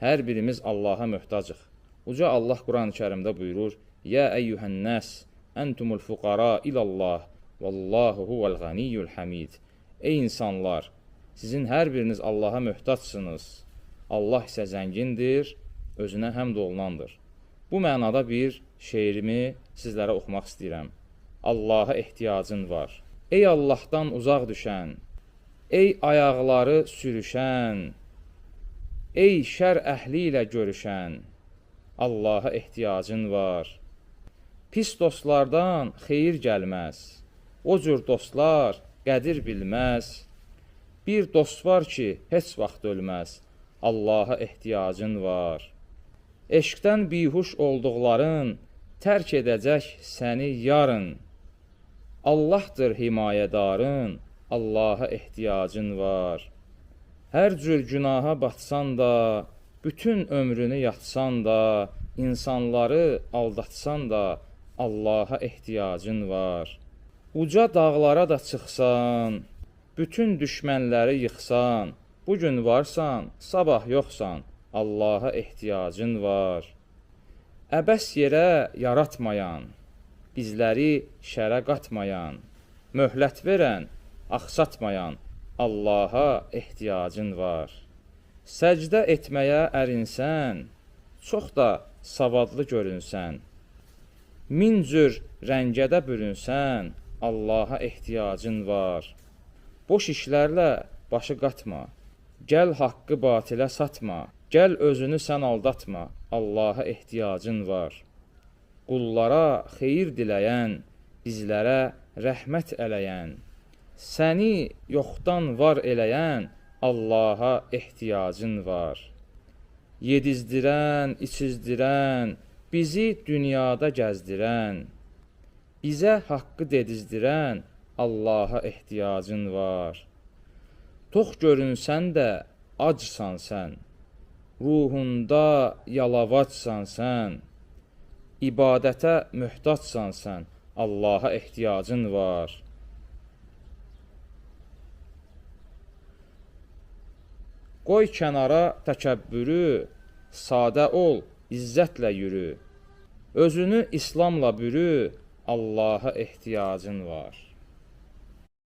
Hər birimiz Allaha möhtacıq. Uca Allah Quran-ı Kərimdə buyurur: "Ya eyyuhən-nas, entumul fuqara ilallah, vallahu huvel ganiyyul hamid." Ey insanlar, sizin hər biriniz Allaha möhtacsınız. Allah isə zəngindir, özünə həmd olunandır. Bu mənada bir şeirimi sizlərə oxumaq istəyirəm. Allaha ehtiyacın var. Ey Allahdan uzaq düşən, ey ayaqları sürüşən, ey şər əhli ilə görüşən, Allaha ehtiyacın var. Pis dostlardan xeyir gəlməz, o cür dostlar qədir bilməz. Bir dost var ki, heç vaxt ölməz, Allaha ehtiyacın var. Eşqdən bihuş olduqların tərk edəcək səni yarın. Allahdır himayədarın, Allaha ehtiyacın var. Hər cür günaha batsan da, bütün ömrünü yatsan da, insanları aldatsan da, Allaha ehtiyacın var. Uca dağlara da çıxsan, bütün düşmənləri yıxsan, bugün varsan, sabah yoxsan, Allaha ehtiyacın var. Əbəs yerə yaratmayan, bizləri şərə qatmayan, möhlət verən, axsatmayan, Allaha ehtiyacın var. Səcdə etməyə ərinsən, çox da savadlı görünsən, min cür rəngədə bürünsən, Allaha ehtiyacın var. Boş işlərlə başı qatma, gəl haqqı batilə satma, gəl özünü sən aldatma, Allaha ehtiyacın var. Qullara xeyir diləyən, bizlərə rəhmət eləyən, səni yoxdan var eləyən, Allaha ehtiyacın var. Yedizdirən, içizdirən, bizi dünyada gəzdirən, bizə haqqı dedizdirən, Allaha ehtiyacın var. Tox görünsən də acsan sən, ruhunda yalavacsan sən, ibadətə möhtacsan sən, Allaha ehtiyacın var. Qoy kənara təkəbbürü, sadə ol, izzətlə yürü. Özünü İslamla bürü, Allaha ehtiyacın var.